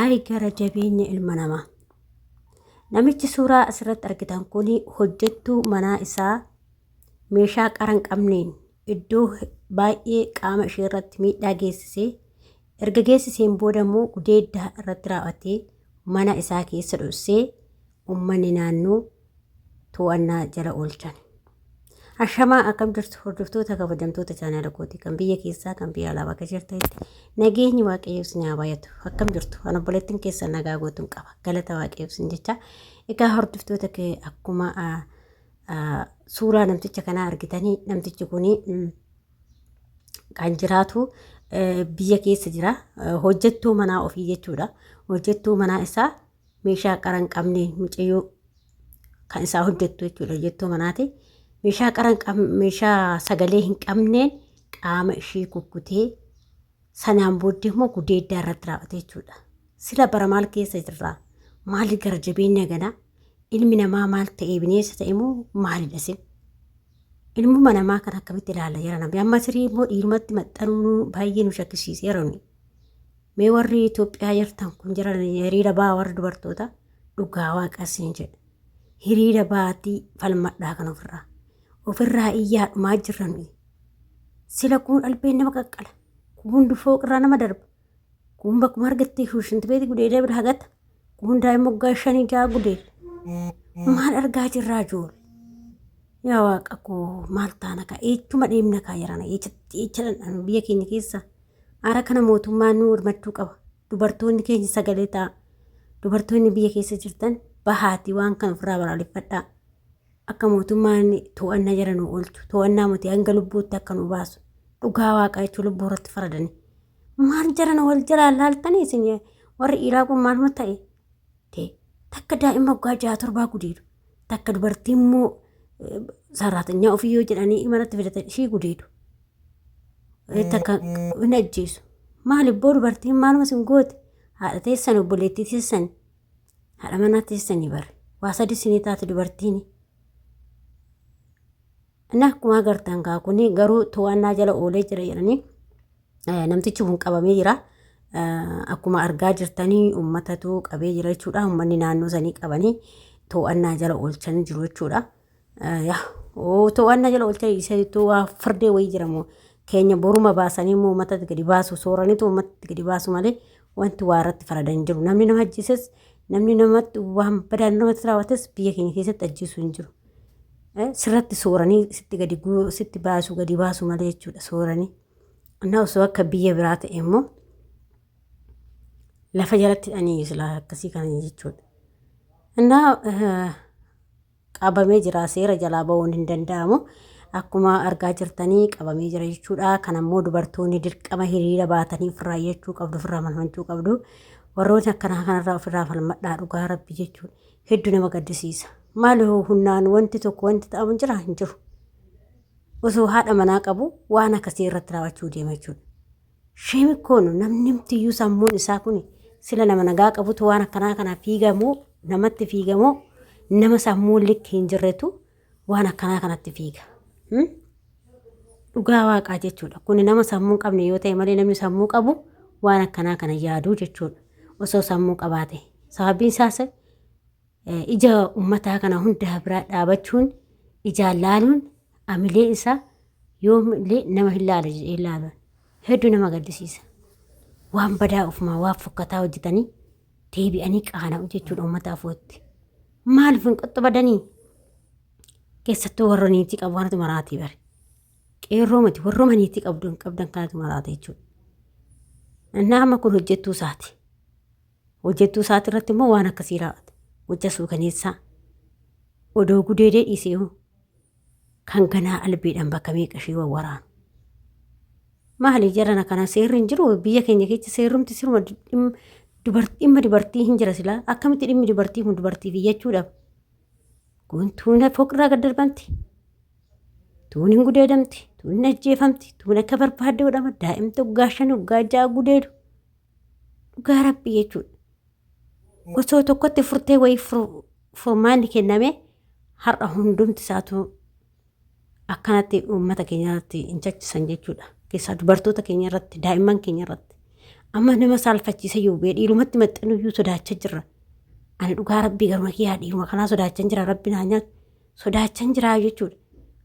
Ay gara jabeenya ilma namaa. Namichi suuraa asirratti argitan kun hojjettuu manaa isaa meeshaa qara hin qabneen iddoo baay'ee qaama ishee irratti miidhaa geessisee erga geessiseen booda immoo gudeeddaa irratti raawwatee mana isaa keessa dhoksee uummanni naannoo to'annaa jala oolchan. Ashamaa akkam jirtu hordoftoota kabajamtoota chaanaala kootii kan biyya keessaa kan biyya alaa bakka jirtanitti nageenyi waaqayyoo isin haa baay'atu. Akkam jirtu ana obboleettiin keessan nagaa gootuun qaba galata waaqayyoo isin jecha. Egaa hordoftoota kee akkuma suuraa namticha kanaa argitanii namtichi kun kan jiraatu biyya keessa jira. Hojjettuu manaa ofii jechuudha. Hojjettuu manaa isaa meeshaa qara hin qabneen mucayyoo kan isaa hojjettu jechuudha. Hojjettuu manaati. Meeshaa sagalee hin qabneen qaama ishee kukkutee sanaan booddee immoo gudeeddaa irratti raawwate jechuudha. Sila bara maal keessa jirraa? Maali gara jabeenya ganaa? Ilmi namaa maal ta'ee bineensa ta'e moo maalidha sin? Ilmuma namaa kan akkamitti ilaalla jira namni? Amma sirii immoo dhiirumatti maxxanuu baay'ee nu shakkisiiseera nuyi. Mee warri Itoophiyaa jirtan kun jiran hiriira ba'aa warri dubartoota dhugaa waaqa siin jedha. Hiriira ba'aatii falmadhaa kan ofirraa iyyaadhumaa jirran sila kun albeen nama qaqqala kun fooqirraa nama darba kun bakkuma argattee shinti beeti gudeedee bira hagata kun daa'ima waggaa 5-6 gudeedha maal argaa jirraa jool yaa waaqa koo maal taana ka eechuma deemna kaa jirana eechadhan biyya keenya keessa ara kana mootummaan nu hirmachuu qaba dubartoonni keenya sagalee ta'a dubartoonni biyya keessa jirtan bahaatii waan kan ofirraa balaaleffadhaa. Akka mootummaan to'annaa jala nu oolchu to'annaa muti hanga lubbuutti akka nu baasu dhugaa waaqaa jechuun lubbuu irratti faradani maal jaran wal jalaa laaltanii isin warri dhiiraa kun maaluma ta'e takka daa'ima waggaa 6-7 gudeedu takka dubartii immoo saraatinyaa ofii yoo jedhanii imalatti fidatan ishii gudeedu takka hin ajjeesu maaliif boo dubartiin maaluma sin goote haadha teessan obboleettii teessan haadha manaa teessanii bare waa sadi sinii taate dubartiin. Nah akkuma agartan kaa kun garuu to'annaa jala oolee jira jedhanii namtichi kun qabamee jira. Akkuma argaa jirtanii uummatatu qabee jira jechuudha. Uummanni naannoo sanii qabanii to'annaa jala oolchanii jiru jechuudha. To'annaa jala oolchanii isatu waa firdee wayii jiramoo keenya boruma baasanii immoo uummatatti gadi baasu sooraniitu uummatatti gadi baasu malee wanti waa irratti faradan jiru. Namni nama ajjiises namni namatti waan badaan namatti raawwates biyya keenya keessatti ajjiisu hin jiru. Sirratti sooranii sitti baasu gadi baasu malee jechuudha sooranii. Innaa osoo akka biyya biraa ta'e immoo lafa jalatti hidhanii silaa akkasii kana jechuudha. Innaa qabamee jira seera jalaa ba'uun hin danda'amu. Akkuma argaa jirtanii qabamee jira jechuudha. Kan ammoo dubartoonni dirqama hiriira baatanii ofirraa iyyachuu qabdu ofirraa falmachuu qabdu. Warroonni akkanaa kanarraa ofirraa falmadhaa dhugaa rabbi jechuudha. Hedduu nama gaddisiisa. Maali humnaan wanti tokko wanti ta'amu jira hin jiru. Osoo haadha manaa qabu waan akkasii irratti raawwachuu deema jechuudha. Sheemi koonu namni mtiyyuu sammuun isaa kun sila nama nagaa qabutu waan akkanaa kana fiigamoo namatti fiigamoo nama sammuun likkii hin jirretu waan akkanaa kanatti fiiga. Dhugaa waaqaa jechuudha. Kun nama sammuu qabne yoo ta'e malee namni sammuu qabu waan akkanaa kana yaaduu jechuudha. Osoo sammuu qabaate sababiin isaas ija uummataa kana hundaa biraa dhaabachuun ijaan laaluun amilee isaa yoomillee nama hin laala jedhee ilaalan hedduu nama gaddisiisa. Waan badaa ofumaa waan fokkataa hojjetanii deebi'anii qaana'u jechuudha uummata afootti. Maaliif hin qoxxabadanii? Keessattuu warra niitii qabu wanti maraatii bare. Qeerroo miti warrooma niitii qabdan kanatu maraata jechuudha. Innaa amma kun hojjettuu isaati. Hojjettuu isaati irratti immoo waan akkasii raawwate. Hojja suukaneessaa odoo gudeedee dhiisee kan ganaa albeedhaan bakka meeqa ishee waraanu. Maali jarana kana seerri hin jiru biyya keenya keessa seerrumti siruma dhimma dubartii hin jira silaa akkamitti dhimmi dubartii kun dubartiif iyyachuudhaaf guntuuna fooqirraa gad darbanti tuun hin gudeedamti tuun hin ajjeefamti tuun akka barbaadde godhama daa'imti waggaa 5 waggaa 6 gudeedu dhugaa rabbi jechuudha. Osoo tokkotti furtee wayii furmaanni kenname har'a hundumti isaatu akkanatti uummata keenya irratti hin chachisan jechuudha. Keessaa dubartoota keenya irratti daa'imman keenya irratti amma nama saalfachiisa yoo bee dhiirumatti maxxanu iyyuu sodaachaa jirra. Ani dhugaa rabbii garuma kiyyaa dhiiruma kanaa sodaachaa jira rabbi naa nyaatu sodaachaa jira jechuudha.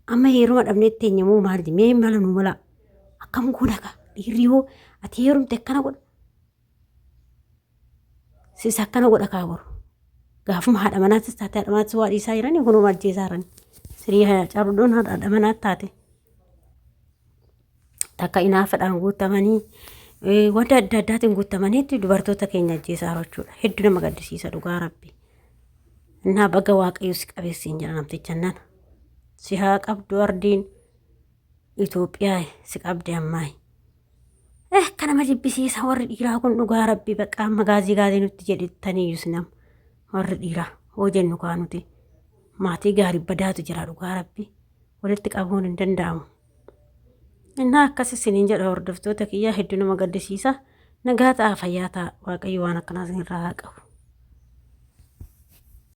Amma heeruma dhabneetti eenyamuu maalti mee mala nu mala akkam goona ka dhiirri yoo ati heerumte akkana godha. Sis akkana godha kaa boru. Gaafuma haadha manaatis taate haadha manaatis waa dhiisaa jiranii kunuma ajjeesaa jirani. Sirii caruddoon haadha manaatti taate. Takka inaafadhaan guutamanii wanta adda addaatiin guutamaniitti dubartoota keenya ajjeesaa jechuudha. Hedduu nama gaddisiisa dhugaa rabbi. Innaa baga waaqayyo si qabeessiin jira namticha nan. Si haa qabdu ardiin Itoophiyaa si qabdi ammaayi. Kana ma jibbisiisa warri dhiiraa kun dhugaa rabbi bakka amma gaazii nutti jedhitaniyyus nama. Warri dhiiraa hoo jennu kaa nuti maatii gaarii badaatu jira dhugaa rabbi walitti qabuun hin danda'amu. Innaa akkas isiniin jedha hordoftoota kiyyaa hedduu nama gaddisiisa. Nagaa ta'a fayyaa ta'a waaqayyo waan akkanaas irraa haa qabu.